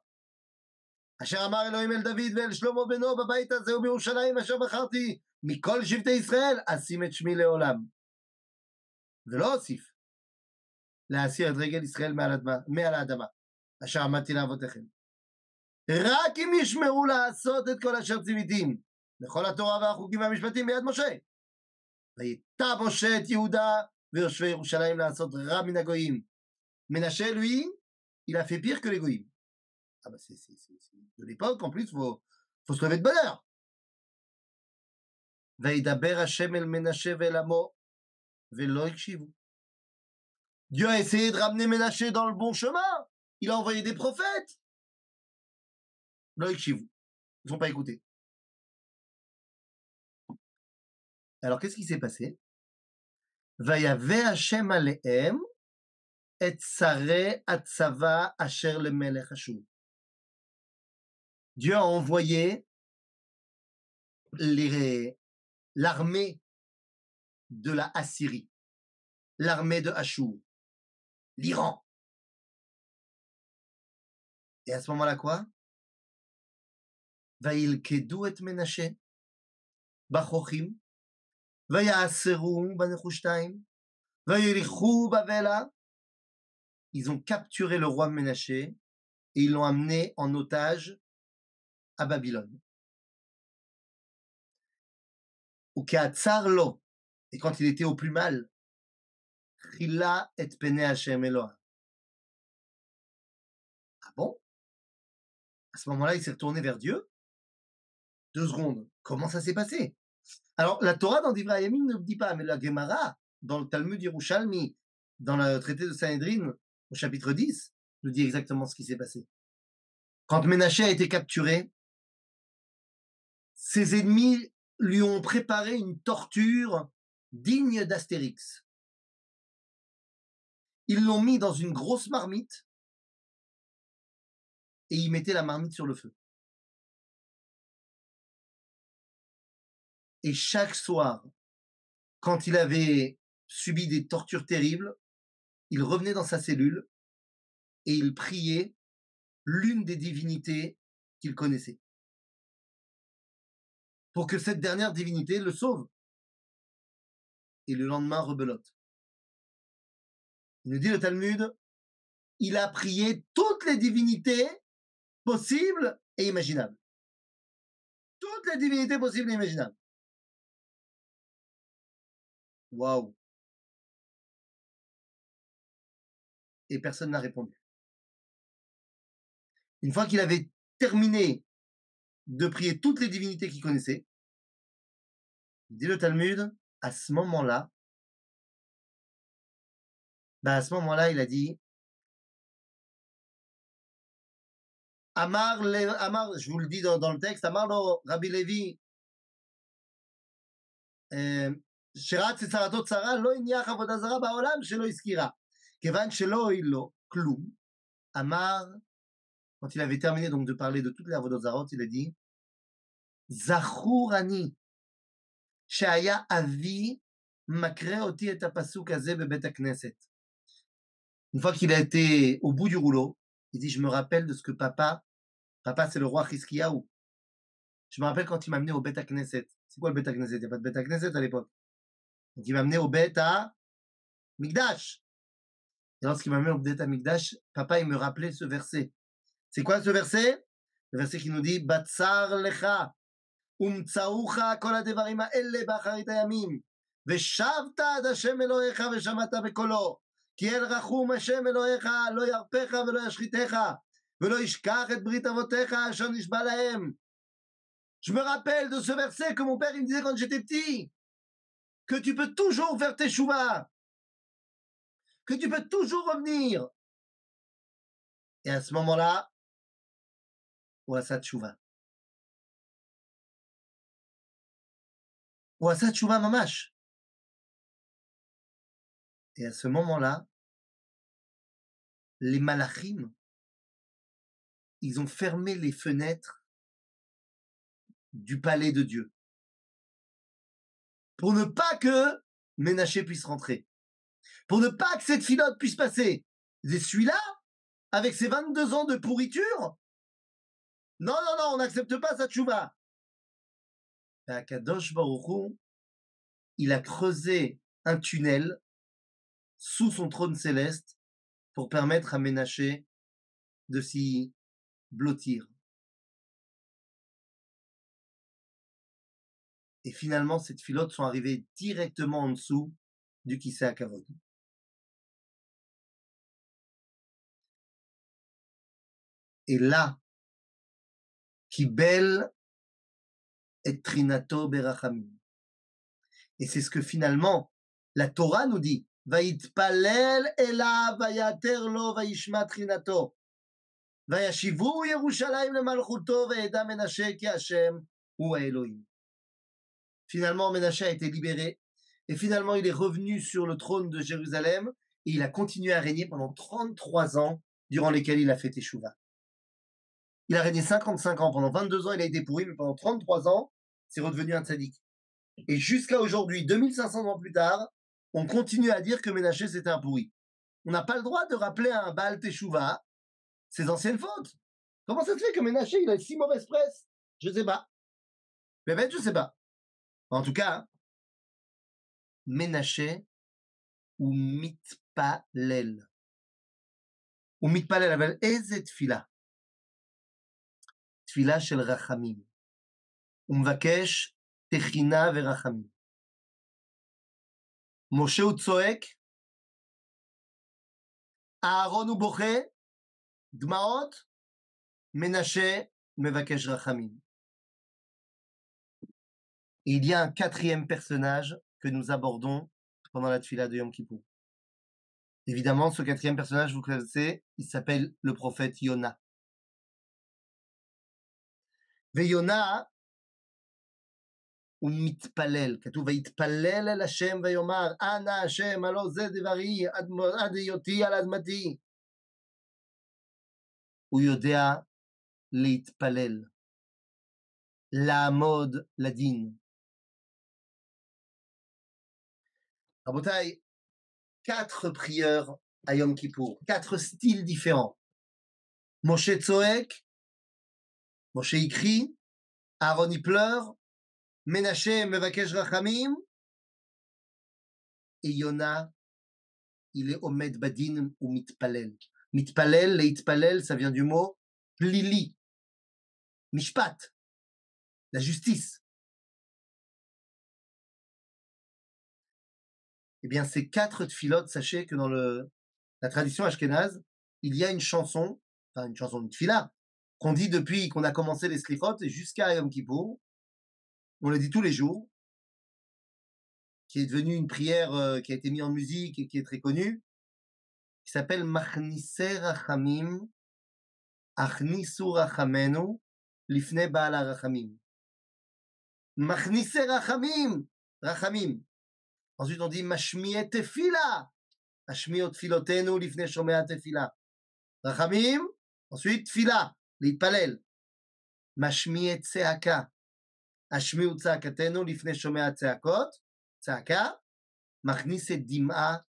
אשר אמר אלוהים אל דוד ואל שלמה בנו בבית הזה ובירושלים אשר בחרתי מכל שבטי ישראל אשים את שמי לעולם. ולא אוסיף להסיר את רגל ישראל מעל האדמה אשר עמדתי לאבותיכם. רק אם ישמרו לעשות את כל אשר ציוויתים לכל התורה והחוקים והמשפטים ביד משה. ויטע משה את יהודה ויושבי ירושלים לעשות רע מן הגויים. Ménaché, lui, il a fait pire que les goïms. Ah bah c'est de l'époque, en plus, faut se lever de bonne heure. וידבר השם אל מנשה ואל עמו, ולא הקשיבו. Dieu a essayé de ramener Ménaché dans le bon chemin. Il a envoyé des prophètes. לא הקשיבו. Ils n'ont pas écouté. Alors, qu'est-ce qui s'est passé? ויבא השם עליהם את שרי הצבא אשר למלך אשור. Dieu a envoyé l'armée de la Assyrie, l'armée de Achour, l'Iran. Et à ce moment-là, quoi? וילכדו את מנשה בחוכים, ויעשרו בנחושתיים, ויריחו בבלה. Ils ont capturé le roi Ménaché et ils l'ont amené en otage à Babylone. Et quand il était au plus mal, Chila et Pene Hashem Eloah. Ah bon? À ce moment-là, il s'est retourné vers Dieu. 2 secondes. Comment ça s'est passé? Alors, la Torah dans Divrei Hayamim ne le dit pas, mais la Gemara, dans le Talmud Yerushalmi, dans le traité de Sanhedrin, au chapitre 10, nous dit exactement ce qui s'est passé. Quand Ménaché a été capturé, ses ennemis lui ont préparé une torture digne d'Astérix. Ils l'ont mis dans une grosse marmite et ils mettaient la marmite sur le feu. Et chaque soir, quand il avait subi des tortures terribles, il revenait dans sa cellule et il priait l'une des divinités qu'il connaissait pour que cette dernière divinité le sauve. Et le lendemain, rebelote. Il nous dit le Talmud, il a prié toutes les divinités possibles et imaginables. Toutes les divinités possibles et imaginables. Waouh! Et personne n'a répondu. Une fois qu'il avait terminé de prier toutes les divinités qu'il connaissait, il dit le Talmud, à ce moment-là, il a dit Amar, je vous le dis dans le texte, Amar lo Rabbi Levi, שרץ צרתו צרה, לא הניח עבודה זרה בעולם שלא הזכירה. כיוון שלא הועיל לו כלום, אמר, quand il avait terminé donc de parler de toutes les עבודות זרות, il a dit, זכור אני, שהיה אבי מקרא אותי את הפסוק הזה בבית הכנסת. Une fois qu'il a été au bout du rouleau, il dit, je me rappelle de ce que papa c'est le roi Hiskiyahu. Je me rappelle quand il m'a amené au Bet Knesset. C'est quoi le Bet Knesset? Il n'y a pas de Bet Knesset à l'époque. Donc il m'a amené au Bet Mikdash. Et lorsqu'il m'a amené au Bet Mikdash, papa, il me rappelait ce verset. C'est quoi ce verset? Le verset qui nous dit Batsar lecha, umtsaucha kol hadevarim ha'ele b'acharit hayamim, ושבת עד השם אלוהיך ושמעת בקולו, כי אל רחום השם אלוהיך לא ירפך ולא ישחיתך, ולא ישכח את ברית אבותיך אשר נשבע להם. Je me rappelle de ce verset que mon père il me disait quand j'étais petit, que tu peux toujours faire tes chouvas, que tu peux toujours revenir. Et à ce moment-là, ou à sa tchouva. Ou à sa tchouva mamash. Et à ce moment-là, les malachim, ils ont fermé les fenêtres du palais de Dieu. Pour ne pas que Ménaché puisse rentrer. Pour ne pas que cette filote puisse passer. Et celui-là, avec ses 22 ans de pourriture, non, on n'accepte pas sa tchouva. Et Akadosh Baruch Hu, il a creusé un tunnel sous son trône céleste pour permettre à Ménaché de s'y blottir. Et finalement, ces filotes sont arrivées directement en dessous du Kisei HaKavod. Et là, Kibel et Trinato Berachamim. Et c'est ce que finalement la Torah nous dit. Vaitpalel elav vayater lo vaishma trinato. Vayashivu Yerushalayim lemalchuto ve'eda Menashe ki Hashem hu Elohim. Finalement, Ménaché a été libéré et finalement, il est revenu sur le trône de Jérusalem et il a continué à régner pendant 33 ans durant lesquels il a fait Teshuvah. Il a régné 55 ans, pendant 22 ans, il a été pourri, mais pendant 33 ans, c'est redevenu un tzaddik. Et jusqu'à aujourd'hui, 2500 ans plus tard, on continue à dire que Ménaché c'était un pourri. On n'a pas le droit de rappeler à un Baal Teshuvah ses anciennes fautes. Comment ça se fait que Ménaché il a si mauvaise presse? Je sais pas. Mais ben, je sais pas. En tout cas, Ménaché ou mitpalel. ou מתפלל, אבל איזה תפילה? תפילה של רחמים. הוא מבקש תחינה ורחמים. משה הוא צועק, אהרון הוא בוכה, דמעות, מנשה מבקש רחמים. Et il y a un quatrième personnage que nous abordons pendant la tfila de Yom Kippour. Évidemment, ce quatrième personnage, vous connaissez, il s'appelle le prophète Yona. ויונה הוא מתפלל, כתוב ויתפלל אל השם ויאמר אנא השם הלא זה דברי עד היותי על אדמתי. הוא יודע להתפלל, לעמוד לדין, Rabotai, 4 prières à Yom Kippour, 4 styles différents. Moshe Tzoek, Moshe y crie, Aaron y pleure, Ménaché Mevakesh Rachamim, et Yona, il est Omed Badin ou Mitpalel. Mitpalel, Leitpalel, ça vient du mot plili, Mishpat, la justice. Eh bien, ces 4 tfilotes, sachez que dans la tradition ashkénaze, il y a une chanson, une tfila, qu'on dit depuis qu'on a commencé les slichot et jusqu'à Yom Kippour. On le dit tous les jours, qui est devenue une prière qui a été mise en musique et qui est très connue, qui s'appelle Machnissei Rachamim, Achnisu Rachamenu, Lifne Baal Rachamim. Machnissei Rachamim, Rachamim. Ensuite, on dit Mashmiet Tefila, Ashmiot Filotenu, Lifne Shomea Tefila. Rachamim, ensuite Tfila, Litpalel. Mashmiet Tseaka, Ashmiut Tseakatenu, Lifne Shomea Tseakot, Tseaka. Machnis et dim'a,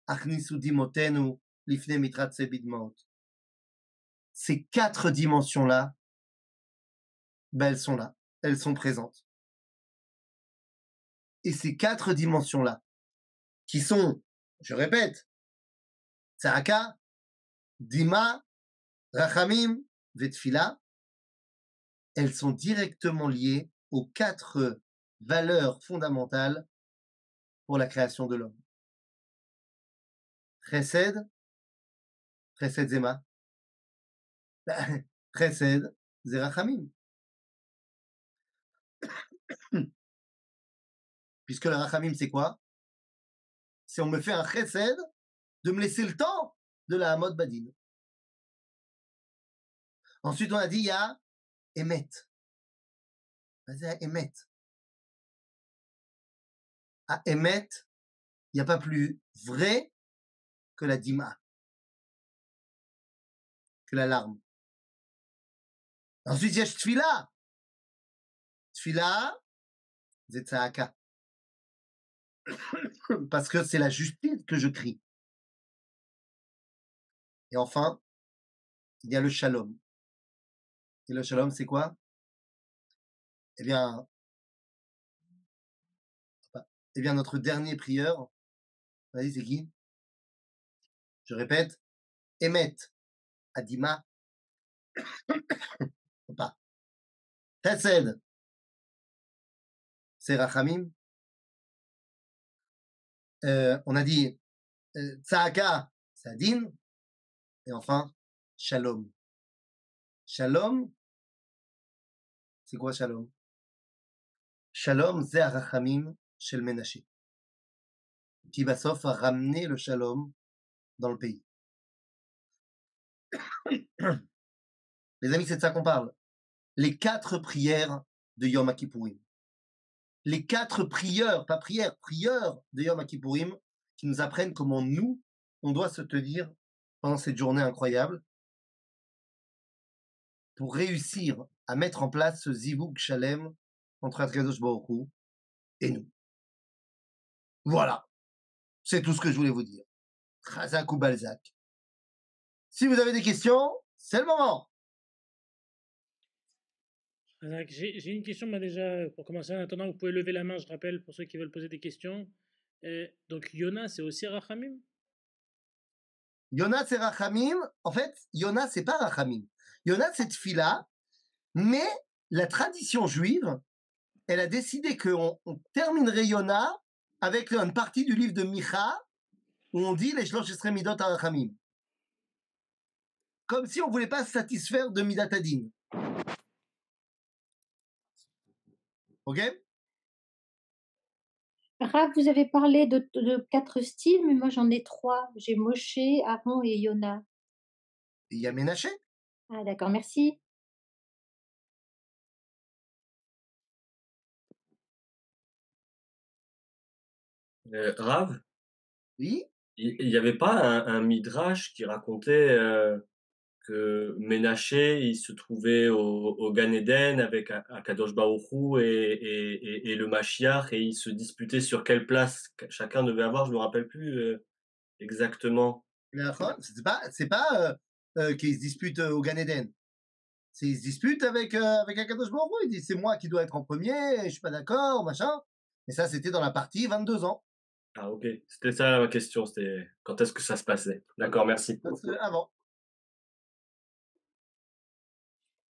achnisu dimotenu, lifne mitratse bidmaot. Ces 4 dimensions-là, ben elles sont là, elles sont présentes. Et ces 4 dimensions-là, qui sont, je répète, tzaka, dima, rachamim, vetfila, elles sont directement liées aux 4 valeurs fondamentales pour la création de l'homme. Chesed, chesed zema, chesed zerachamim. Puisque le rachamim, c'est quoi? C'est on me fait un chesed de me laisser le temps de la Hamod Badin. Ensuite, on a dit, il y a Emet. Vas-y, Emet. À Emet, il n'y a pas plus vrai que la Dima, que la larme. Ensuite, il y a Tfila. Tfila, c'est Tzahaka. Parce que c'est la justice que je crie. Et enfin, il y a le Shalom. Et le Shalom, c'est quoi? Eh bien, notre dernier prieur, vas-y, c'est qui? Je répète, Emet, Adima, pas. Chesed, c'est Rachamim. On a dit Tzahaka, c'est Adin. Et enfin, Shalom. Shalom, c'est quoi Shalom? Shalom, c'est Arachamim Shel Menaché, qui va sauf à ramener le Shalom dans le pays. Les amis, c'est de ça qu'on parle. Les 4 prières de Yom Kippourim. Les 4 prieurs, pas prières, prieurs de Yom Kippourim, qui nous apprennent comment nous, on doit se tenir pendant cette journée incroyable pour réussir à mettre en place ce Zivug Shalem entre Akadosh Baruch Hu et nous. Voilà, c'est tout ce que je voulais vous dire. Chazak ou Balzac. Si vous avez des questions, c'est le moment. J'ai une question, mais déjà, pour commencer, en attendant, vous pouvez lever la main, je rappelle, pour ceux qui veulent poser des questions. Donc, Yona, c'est aussi Rachamim? Yona, c'est Rachamim. En fait, Yona, c'est pas Rachamim. Yona, c'est Tfila, mais la tradition juive, elle a décidé qu'on terminerait Yona avec une partie du livre de Micha où on dit les Shlosh Esrei Midot HaRachamim. Comme si on voulait pas se satisfaire de Midat Hadin. Ok? Rav, vous avez parlé de 4 styles, mais moi j'en ai 3. J'ai Moshe, Aaron et Yona. Il y a Ménaché. Ah d'accord, merci. Rav, Oui. il n'y avait pas un midrash qui racontait que Ménaché, il se trouvait au Gan Eden avec Akadosh Baruch Hu et le Mashiach, et ils se disputaient sur quelle place chacun devait avoir, je me rappelle plus exactement. C'est pas qu'ils se disputent au Gan Eden. Ils se disputent avec Akadosh Baruch Hu. Ils disent c'est moi qui dois être en premier, je suis pas d'accord, machin. Et ça, c'était dans la partie 22 ans. Ah ok, c'était ça ma question, c'était quand est-ce que ça se passait. D'accord, merci. Ça, c'est avant.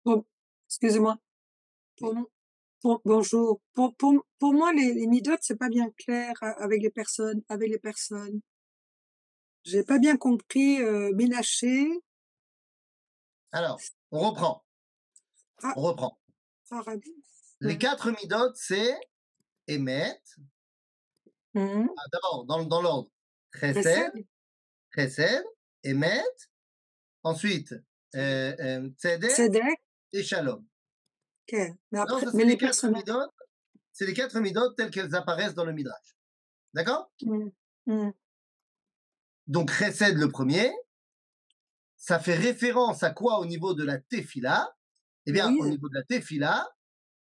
Bon, excusez-moi. Bonjour. Pour moi, les midot, c'est pas bien clair avec les personnes. J'ai pas bien compris Ménaché. Alors, on reprend. Ah, On reprend. Rabbi. Les 4 midot, c'est Emet. Mhm. D'abord, dans l'ordre. Chesed, Chesed. Chesed, Emet. Ensuite, Tzedek Tzedek. et Shalom. Ok. Mais Non, après, ça, mais c'est les les 4 personnes. midot. C'est les 4 midot telles qu'elles apparaissent dans le Midrash. D'accord? Mhm. Mhm. Donc, Chesed, le premier, ça fait référence à quoi au niveau de la Tefila? Eh bien, Oui, au niveau de la Tefila,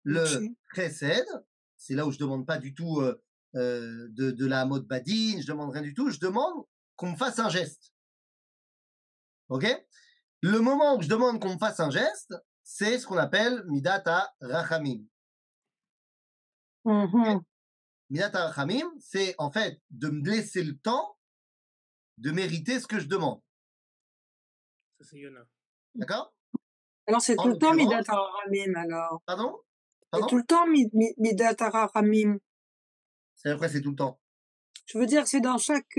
le marché. Chesed, c'est là où je demande pas du tout de la mode badine, je demande rien du tout, je demande qu'on me fasse un geste. Ok? Le moment où je demande qu'on me fasse un geste, c'est ce qu'on appelle Midata Rachamim. Mhm. Midata Rachamim, c'est en fait de me laisser le temps de mériter ce que je demande. Ça, c'est Yona. D'accord? Alors, c'est En tout le temps l'occurrence, Midat Haramim, alors. pardon? C'est Pardon? tout le temps Midat Haramim. C'est après, c'est tout le temps. Je veux dire, c'est dans chaque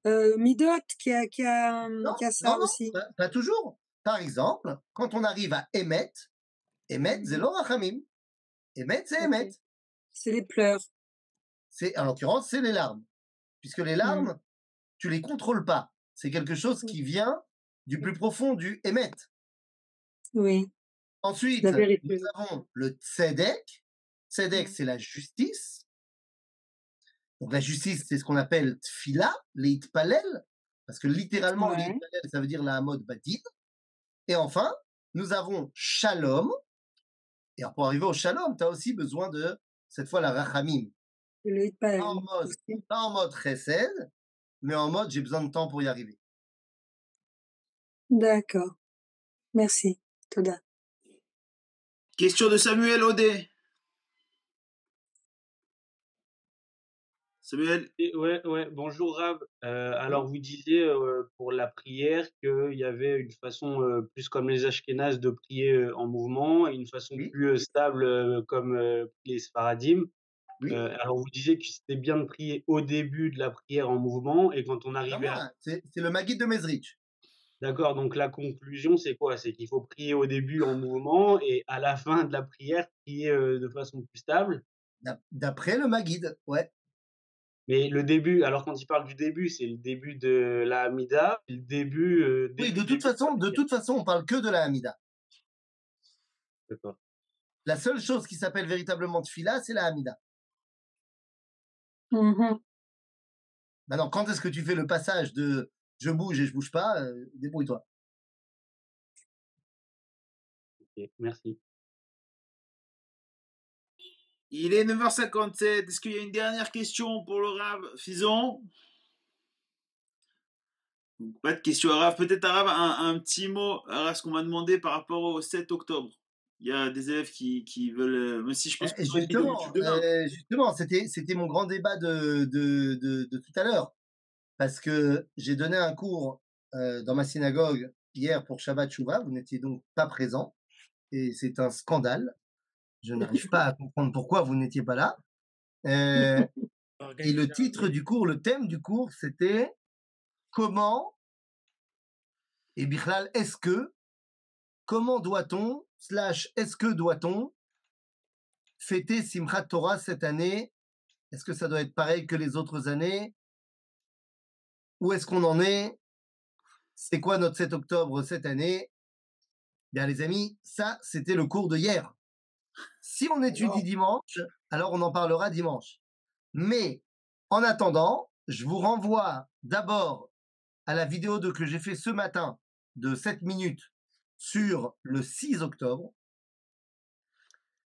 midot qui a Non, ça non, aussi. pas toujours. Par exemple, quand on arrive à Emet, Emet, c'est Mhm. lo Rachamim. Emet, c'est Ok. Emet. C'est les pleurs. En l'occurrence, c'est les larmes. Puisque les Mhm. larmes, tu les contrôles pas. C'est quelque chose qui vient du plus profond du Emet. Oui, Ensuite, la nous vérité. avons le Tzedek. Tzedek, Mhm. c'est la justice. Donc la justice, c'est ce qu'on appelle Tfila, l'Eitpalel, parce que littéralement, Ouais. l'Eitpalel, ça veut dire la Hamod Badin. Et enfin, nous avons Shalom. Et alors, pour arriver au Shalom, tu as aussi besoin de, cette fois, la Rachamim. Le Pas Hitpael en mode, aussi. pas en mode Chesed, mais en mode j'ai besoin de temps pour y arriver. D'accord. Merci. Toda. Question de Samuel Audet. Samuel, Ouais, bonjour Rav. Alors vous disiez pour la prière qu'il y avait une façon plus comme les Ashkénazes de prier en mouvement et une façon Oui, plus stable comme les Sfaradim. oui. Alors vous disiez que c'était bien de prier au début de la prière en mouvement et quand on Non, arrivait à... c'est le Maguide de Mezrich. D'accord, donc la conclusion c'est quoi? C'est qu'il faut prier au début en mouvement et à la fin de la prière prier de façon plus stable. D'après le Maguide, ouais. Mais le début, alors quand il parle du début, c'est le début de la Hamida, le début, Oui, début, début de la de prière. toute façon, on parle que de la Hamida. D'accord. La seule chose qui s'appelle véritablement Tfila, c'est la Hamida. Mhm. Maintenant, quand est-ce que tu fais le passage de je bouge et je bouge pas, débrouille-toi. Ok, merci. il est 9h57. Est-ce qu'il y a une dernière question pour le Rav Fison? Pas de question à Rav. Peut-être à Rav un petit mot à ce qu'on m'a demandé par rapport au 7 octobre. Il y a des élèves qui veulent... Même si je pense qu'on fera une vidéo YouTube demain. Justement, c'était mon grand débat de tout à l'heure. Parce que j'ai donné un cours dans ma synagogue hier pour Shabbat Shuvah. Vous n'étiez donc pas présent. Et c'est un scandale. Je n'arrive pas à comprendre pourquoi vous n'étiez pas là. Et le titre du cours, le thème du cours, c'était comment, et Bichlal, comment doit-on, est-ce que doit-on fêter Simchat Torah cette année? Est-ce que ça doit être pareil que les autres années? Où est-ce qu'on en est? C'est quoi notre 7 octobre cette année? Bien, les amis, ça, c'était le cours de hier. Si on étudie dimanche, alors on en parlera dimanche. Mais en attendant, je vous renvoie d'abord à la vidéo que j'ai fait ce matin de 7 minutes sur le 6 octobre,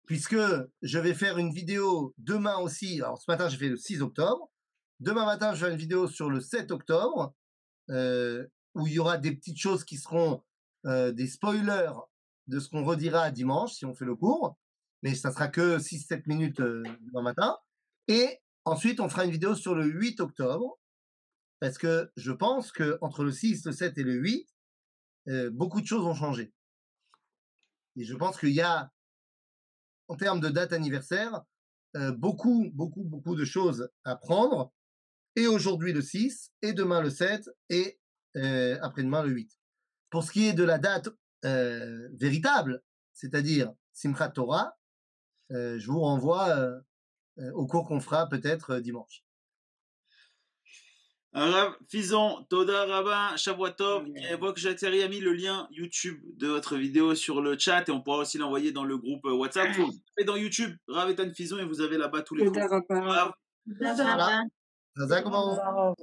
puisque je vais faire une vidéo demain aussi. Alors, ce matin, j'ai fait le 6 octobre. Demain matin, je vais faire une vidéo sur le 7 octobre, où il y aura des petites choses qui seront des spoilers de ce qu'on redira dimanche, si on fait le cours. Mais ça sera que 6-7 minutes demain matin. Et ensuite, on fera une vidéo sur le 8 octobre, parce que je pense qu'entre le 6, le 7 et le 8, beaucoup de choses ont changé. Et je pense qu'il y a, en termes de date anniversaire, beaucoup de choses à prendre. Et aujourd'hui le 6, et demain le 7, et après-demain le 8. Pour ce qui est de la date véritable, c'est-à-dire Simchat Torah, je vous renvoie au cours qu'on fera peut-être dimanche. Rav Fison, Toda Rabin, Shavua Tov. Et voit que Jateri a mis le lien YouTube de votre vidéo sur le chat et on pourra aussi l'envoyer dans le groupe WhatsApp. Et dans YouTube, Rav Etan Fison, et vous avez là-bas tous les cours. Toda Rabin. Voilà.